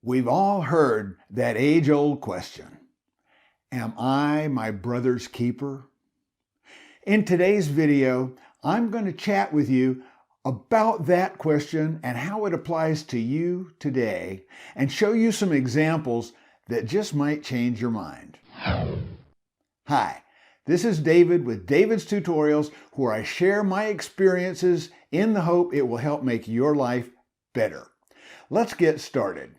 We've all heard that age-old question, am I my brother's keeper? In today's video, I'm going to chat with you about that question and how it applies to you today and show you some examples that just might change your mind. Hi, this is David with David's Tutorials, where I share my experiences in the hope it will help make your life better. Let's get started.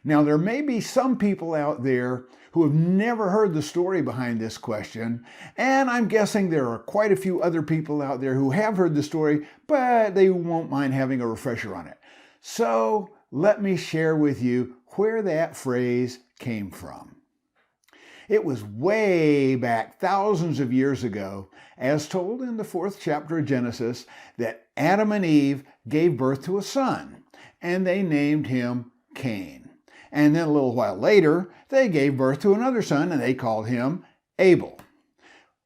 Now, there may be some people out there who have never heard the story behind this question, and I'm guessing there are quite a few other people out there who have heard the story, but they won't mind having a refresher on it. So let me share with you where that phrase came from. It was way back thousands of years ago, as told in the 4th chapter of Genesis, that Adam and Eve gave birth to a son, and they named him Cain. And then a little while later, they gave birth to another son, and they called him Abel.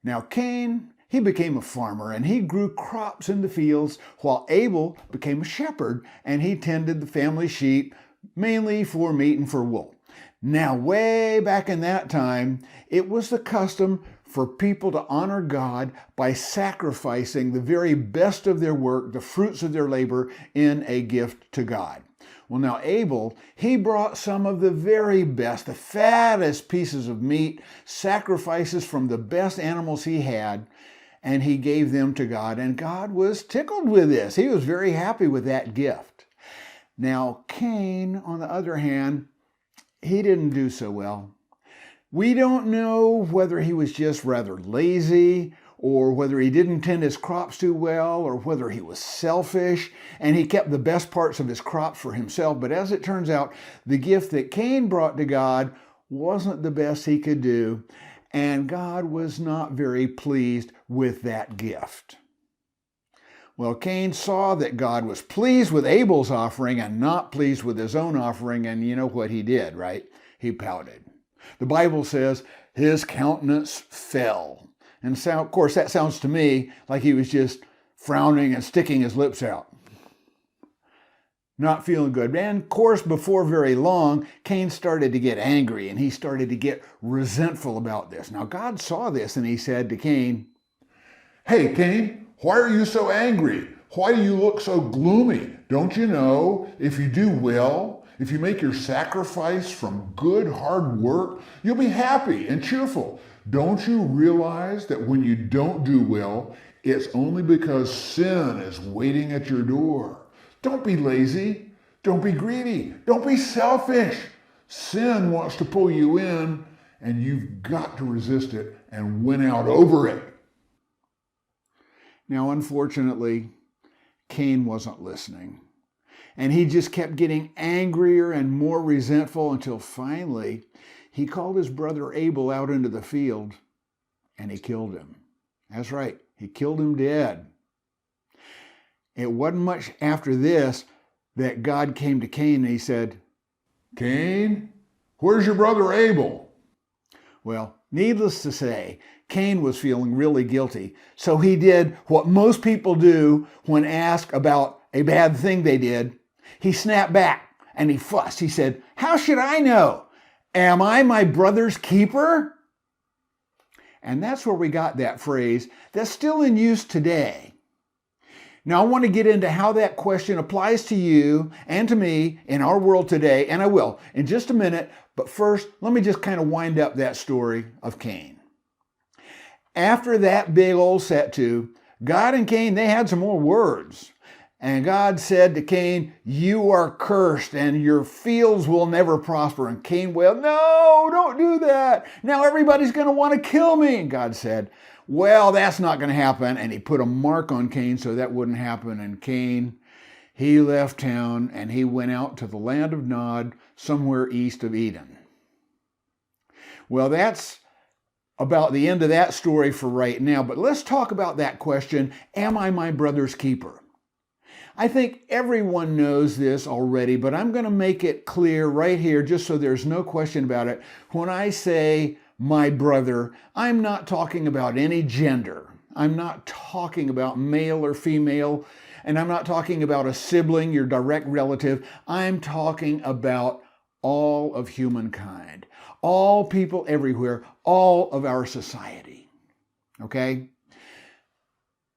Now Cain, he became a farmer, and he grew crops in the fields, while Abel became a shepherd, and he tended the family sheep, mainly for meat and for wool. Now, way back in that time, it was the custom for people to honor God by sacrificing the very best of their work, the fruits of their labor, in a gift to God. Well, now Abel, he brought some of the very best, the fattest pieces of meat, sacrifices from the best animals he had, and he gave them to God. And God was tickled with this. He was very happy with that gift. Now, Cain, on the other hand, he didn't do so well. We don't know whether he was just rather lazy, or whether he didn't tend his crops too well, or whether he was selfish and he kept the best parts of his crops for himself. But as it turns out, the gift that Cain brought to God wasn't the best he could do, and God was not very pleased with that gift. Well, Cain saw that God was pleased with Abel's offering and not pleased with his own offering, and you know what he did, right? He pouted. The Bible says his countenance fell. And so, of course, that sounds to me like he was just frowning and sticking his lips out. Not feeling good. And of course, before very long, Cain started to get angry and he started to get resentful about this. Now, God saw this and he said to Cain, "Hey, Cain, why are you so angry? Why do you look so gloomy? Don't you know if you do well, if you make your sacrifice from good hard work, you'll be happy and cheerful? Don't you realize that when you don't do well, it's only because sin is waiting at your door? Don't be lazy. Don't be greedy. Don't be selfish. Sin wants to pull you in, and you've got to resist it and win out over it." Now, unfortunately, Cain wasn't listening. And he just kept getting angrier and more resentful until finally he called his brother Abel out into the field and he killed him. That's right, he killed him dead. It wasn't much after this that God came to Cain and he said, "Cain, where's your brother Abel?" Well, needless to say, Cain was feeling really guilty. So he did what most people do when asked about a bad thing they did. He snapped back and he fussed. He said, "How should I know? Am I my brother's keeper?" And that's where we got that phrase that's still in use today. Now, I want to get into how that question applies to you and to me in our world today, and I will in just a minute. But first, let me just kind of wind up that story of Cain. After that big old set-to, God and Cain, they had some more words. And God said to Cain, "You are cursed and your fields will never prosper." And Cain wailed, "No, don't do that. Now everybody's going to want to kill me." And God said, "Well, that's not going to happen." And he put a mark on Cain so that wouldn't happen. And Cain, he left town and he went out to the land of Nod, somewhere east of Eden. Well, that's about the end of that story for right now. But let's talk about that question, am I my brother's keeper? I think everyone knows this already, but I'm going to make it clear right here just so there's no question about it. When I say my brother, I'm not talking about any gender. I'm not talking about male or female, and I'm not talking about a sibling, your direct relative. I'm talking about all of humankind, all people everywhere, all of our society. Okay?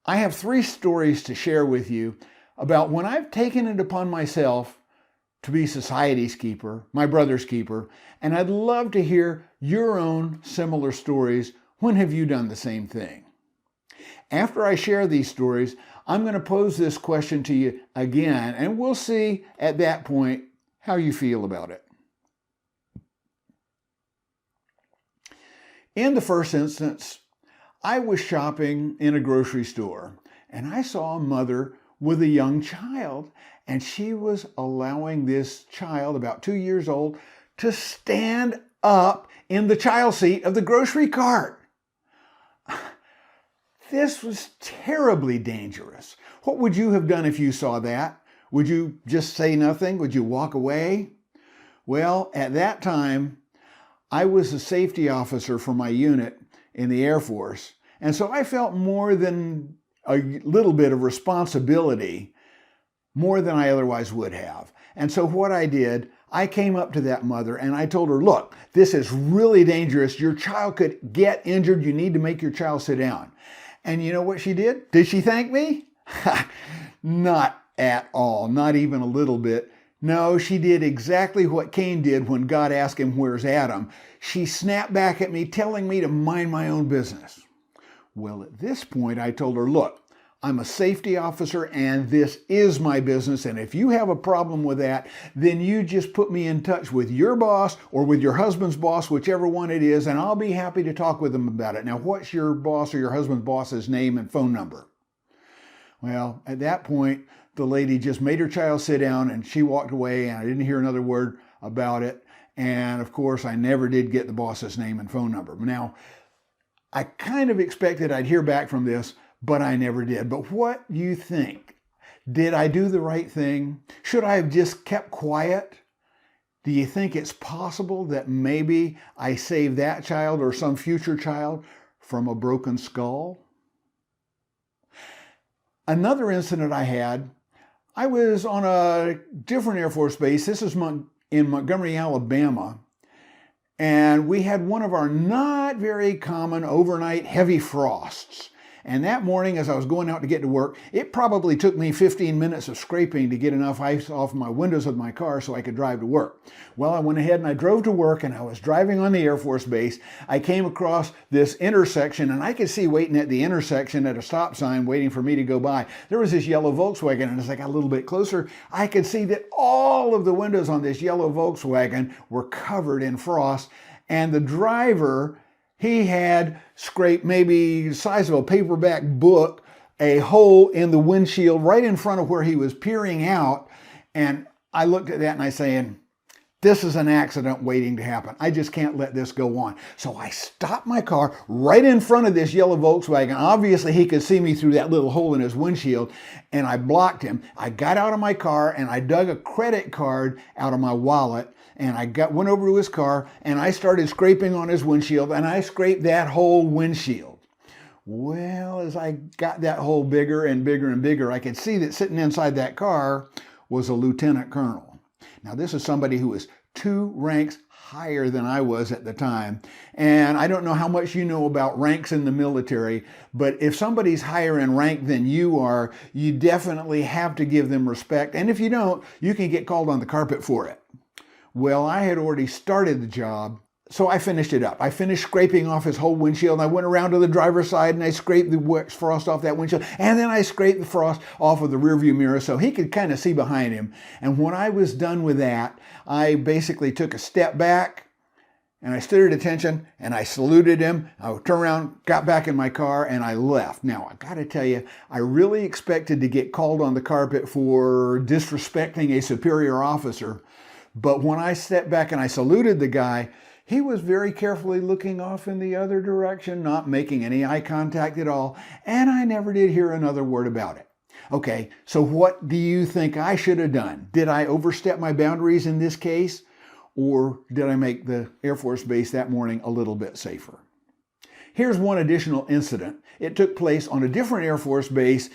I have 3 stories to share with you about when I've taken it upon myself to be society's keeper, my brother's keeper, and I'd love to hear your own similar stories. When have you done the same thing? After I share these stories, I'm going to pose this question to you again, and we'll see at that point how you feel about it. In the first instance, I was shopping in a grocery store, and I saw a mother with a young child, and she was allowing this child, about 2 years old, to stand up in the child seat of the grocery cart. This was terribly dangerous. What would you have done if you saw that? Would you just say nothing? Would you walk away? Well, at that time, I was a safety officer for my unit in the Air Force, and so I felt more than a little bit of responsibility, more than I otherwise would have. And so what I did, I came up to that mother and I told her, look, this is really dangerous. Your child could get injured. You need to make your child sit down. And you know what she did? Did she thank me? Not at all, not even a little bit. No, she did exactly what Cain did when God asked him, where's Adam? She snapped back at me, telling me to mind my own business. Well, at this point, I told her, look, I'm a safety officer and this is my business. And if you have a problem with that, then you just put me in touch with your boss or with your husband's boss, whichever one it is, and I'll be happy to talk with them about it. Now, what's your boss or your husband's boss's name and phone number? Well, at that point, the lady just made her child sit down and she walked away, and I didn't hear another word about it. And of course, I never did get the boss's name and phone number. Now, I kind of expected I'd hear back from this, but I never did. But what do you think? Did I do the right thing? Should I have just kept quiet? Do you think it's possible that maybe I saved that child or some future child from a broken skull? Another incident I had, I was on a different Air Force base. This is in Montgomery, Alabama. And we had one of our not very common overnight heavy frosts. And that morning, as I was going out to get to work, it probably took me 15 minutes of scraping to get enough ice off my windows of my car so I could drive to work. Well, I went ahead and I drove to work, and I was driving on the Air Force base. I came across this intersection, and I could see waiting at the intersection at a stop sign waiting for me to go by. There was this yellow Volkswagen, and as I got a little bit closer, I could see that all of the windows on this yellow Volkswagen were covered in frost, and the driver, he had scraped maybe the size of a paperback book, a hole in the windshield right in front of where he was peering out. And I looked at that and I saying, this is an accident waiting to happen. I just can't let this go on. So I stopped my car right in front of this yellow Volkswagen. Obviously, he could see me through that little hole in his windshield, and I blocked him. I got out of my car and I dug a credit card out of my wallet, and I went over to his car and I started scraping on his windshield, and I scraped that whole windshield. Well, as I got that hole bigger and bigger and bigger, I could see that sitting inside that car was a lieutenant colonel. Now, this is somebody who was 2 ranks higher than I was at the time. And I don't know how much you know about ranks in the military, but if somebody's higher in rank than you are, you definitely have to give them respect. And if you don't, you can get called on the carpet for it. Well, I had already started the job, so I finished it up. I finished scraping off his whole windshield, and I went around to the driver's side and I scraped the frost off that windshield, and then I scraped the frost off of the rearview mirror so he could kind of see behind him. And when I was done with that, I basically took a step back and I stood at attention and I saluted him. I turned around, got back in my car, and I left. Now, I got to tell you, I really expected to get called on the carpet for disrespecting a superior officer. But when I stepped back and I saluted the guy, he was very carefully looking off in the other direction, not making any eye contact at all, and I never did hear another word about it. Okay, so what do you think I should have done? Did I overstep my boundaries in this case, or did I make the Air Force Base that morning a little bit safer? Here's one additional incident. It took place on a different Air Force base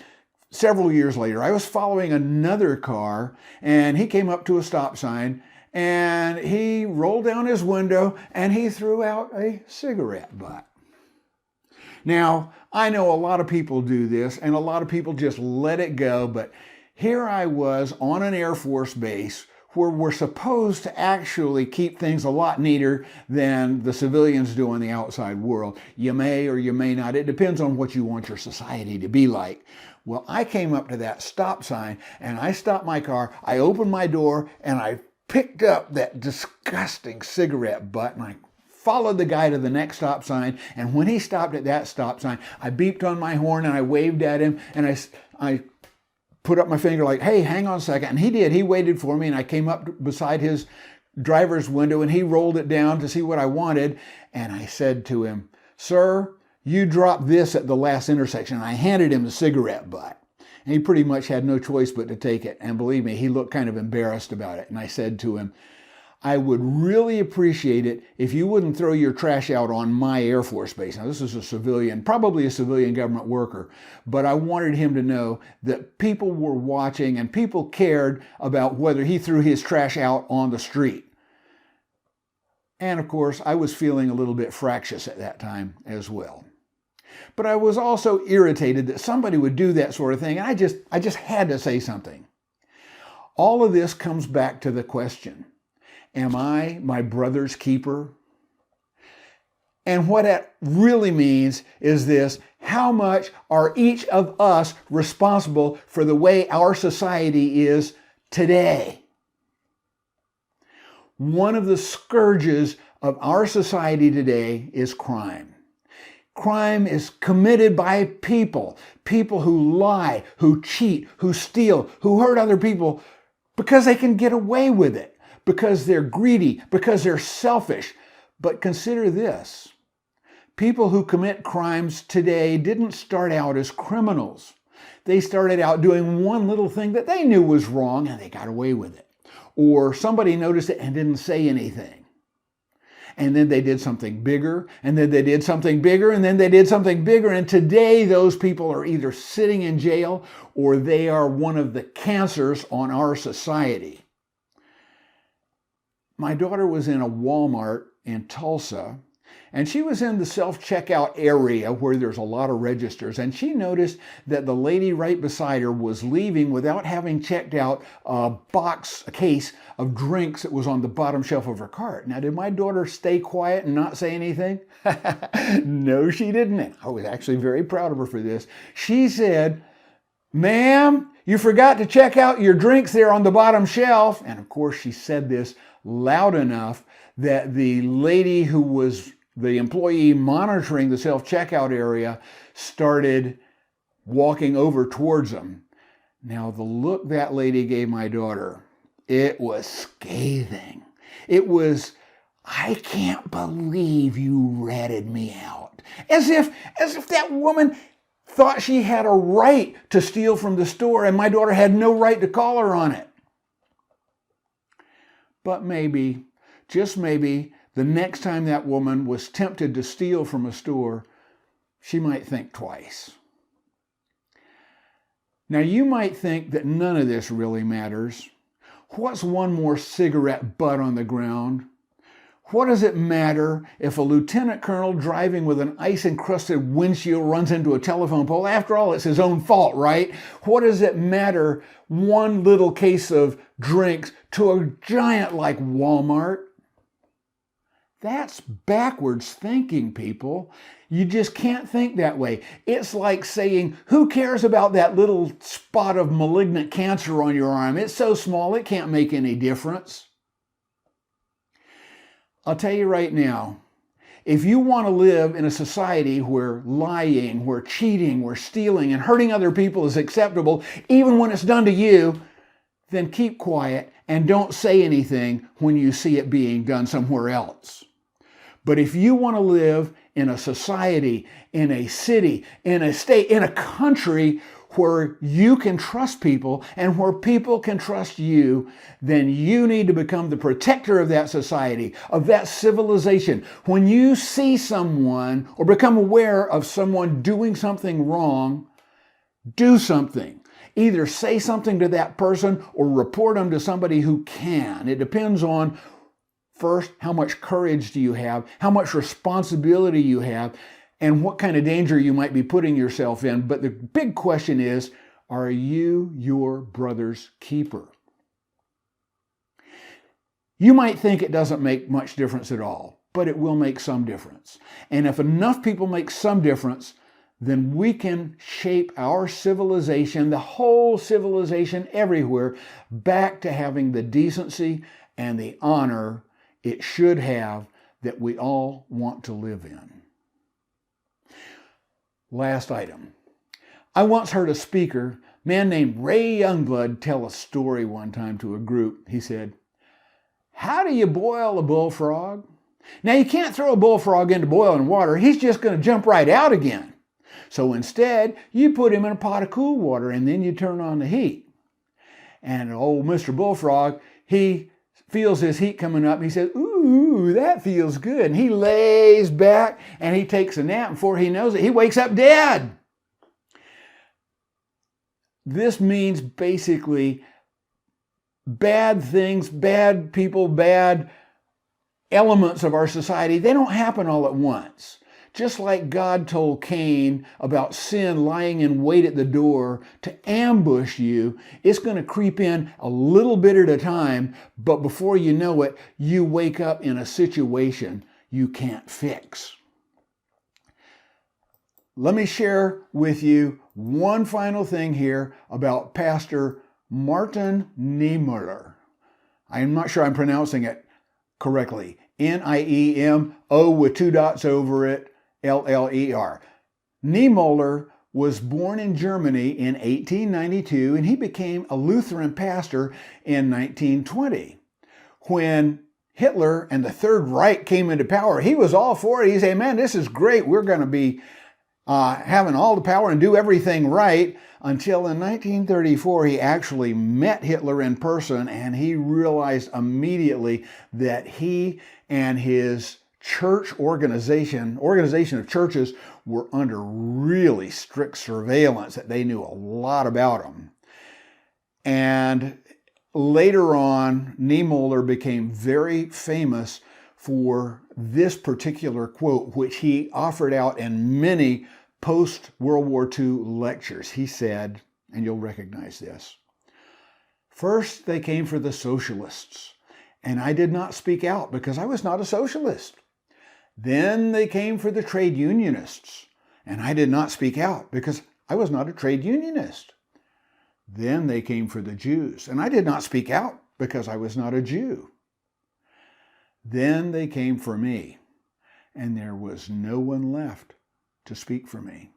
several years later. I was following another car, and he came up to a stop sign, and he rolled down his window and he threw out a cigarette butt. Now, I know a lot of people do this and a lot of people just let it go, but here I was on an Air Force base where we're supposed to actually keep things a lot neater than the civilians do in the outside world. You may or you may not. It depends on what you want your society to be like. Well, I came up to that stop sign and I stopped my car. I opened my door and I picked up that disgusting cigarette butt and I followed the guy to the next stop sign. And when he stopped at that stop sign, I beeped on my horn and I waved at him and I put up my finger like, hey, hang on a second. And he did. He waited for me and I came up beside his driver's window and he rolled it down to see what I wanted. And I said to him, sir, you dropped this at the last intersection. And I handed him the cigarette butt. And he pretty much had no choice but to take it. And believe me, he looked kind of embarrassed about it. And I said to him, I would really appreciate it if you wouldn't throw your trash out on my Air Force base. Now, this is a civilian, probably a civilian government worker, but I wanted him to know that people were watching and people cared about whether he threw his trash out on the street. And of course, I was feeling a little bit fractious at that time as well. But I was also irritated that somebody would do that sort of thing, and I just had to say something. All of this comes back to the question, am I my brother's keeper? And what that really means is this: how much are each of us responsible for the way our society is today? One of the scourges of our society today is crime. Crime is committed by people who lie, who cheat, who steal, who hurt other people because they can get away with it, because they're greedy, because they're selfish. But consider this: people who commit crimes today didn't start out as criminals. They started out doing one little thing that they knew was wrong and they got away with it. Or somebody noticed it and didn't say anything. And then they did something bigger, and then they did something bigger, and then they did something bigger. And today those people are either sitting in jail or they are one of the cancers on our society. My daughter was in a Walmart in Tulsa, and she was in the self-checkout area where there's a lot of registers, and she noticed that the lady right beside her was leaving without having checked out a case of drinks that was on the bottom shelf of her cart. Now, did my daughter stay quiet and not say anything? No, she didn't. I was actually very proud of her for this. She said, "Ma'am, you forgot to check out your drinks there on the bottom shelf." And of course, she said this loud enough that the lady who was the employee monitoring the self-checkout area started walking over towards them. Now, the look that lady gave my daughter, it was scathing. It was, "I can't believe you ratted me out." As if that woman thought she had a right to steal from the store and my daughter had no right to call her on it. But maybe, just maybe, the next time that woman was tempted to steal from a store, she might think twice. Now, you might think that none of this really matters. What's one more cigarette butt on the ground? What does it matter if a lieutenant colonel driving with an ice-encrusted windshield runs into a telephone pole? After all, it's his own fault, right? What does it matter, one little case of drinks to a giant like Walmart? That's backwards thinking, people. You just can't think that way. It's like saying, who cares about that little spot of malignant cancer on your arm? It's so small, it can't make any difference. I'll tell you right now, if you want to live in a society where lying, where cheating, where stealing, and hurting other people is acceptable, even when it's done to you, then keep quiet and don't say anything when you see it being done somewhere else. But if you want to live in a society, in a city, in a state, in a country where you can trust people and where people can trust you, then you need to become the protector of that society, of that civilization. When you see someone or become aware of someone doing something wrong, do something. either say something to that person or report them to somebody who can. It depends on, first, how much courage do you have, how much responsibility you have, and what kind of danger you might be putting yourself in. But the big question is, are you your brother's keeper? You might think it doesn't make much difference at all, but it will make some difference. And if enough people make some difference, then we can shape our civilization, the whole civilization everywhere, back to having the decency and the honor it should have that we all want to live in. Last item. I once heard a speaker, a man named Ray Youngblood, tell a story one time to a group. He said, "How do you boil a bullfrog? Now, you can't throw a bullfrog into boiling water. He's just going to jump right out again. So instead, you put him in a pot of cool water and then you turn on the heat." And old Mr. Bullfrog, he feels his heat coming up. He says, "Ooh, that feels good." And he lays back and he takes a nap. Before he knows it, he wakes up dead. This means basically bad things, bad people, bad elements of our society, they don't happen all at once. Just like God told Cain about sin lying in wait at the door to ambush you, it's going to creep in a little bit at a time, but before you know it, you wake up in a situation you can't fix. Let me share with you one final thing here about Pastor Martin Niemeier. I'm not sure I'm pronouncing it correctly. Niemo with two dots over it, Ller. Niemeier was born in Germany in 1892, and he became a Lutheran pastor in 1920. When Hitler and the Third Reich came into power, he was all for it. He said, "Man, this is great. We're going to be having all the power and do everything right," until in 1934 he actually met Hitler in person, and he realized immediately that he and his church organization of churches were under really strict surveillance, that they knew a lot about them. And later on, Niemeier became very famous for this particular quote, which he offered out in many post-World War II lectures. He said, and you'll recognize this, "First they came for the socialists, and I did not speak out because I was not a socialist. Then they came for the trade unionists, and I did not speak out because I was not a trade unionist. Then they came for the Jews, and I did not speak out because I was not a Jew. Then they came for me, and there was no one left to speak for me."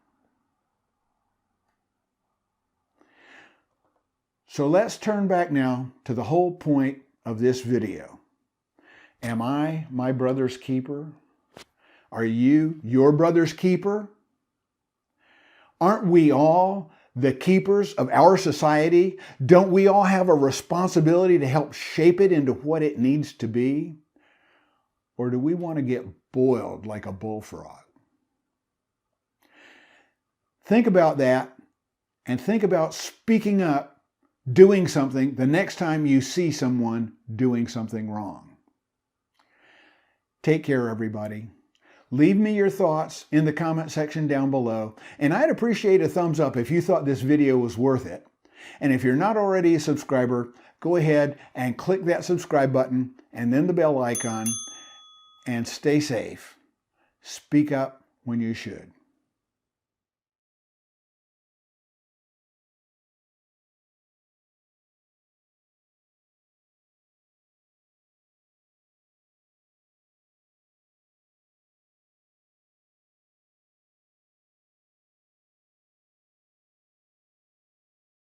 So let's turn back now to the whole point of this video. Am I my brother's keeper? Are you your brother's keeper? Aren't we all the keepers of our society? Don't we all have a responsibility to help shape it into what it needs to be? Or do we want to get boiled like a bullfrog? Think about that, and think about speaking up, doing something the next time you see someone doing something wrong. Take care, everybody. Leave me your thoughts in the comment section down below, and I'd appreciate a thumbs up if you thought this video was worth it. And if you're not already a subscriber, go ahead and click that subscribe button and then the bell icon, and stay safe. Speak up when you should.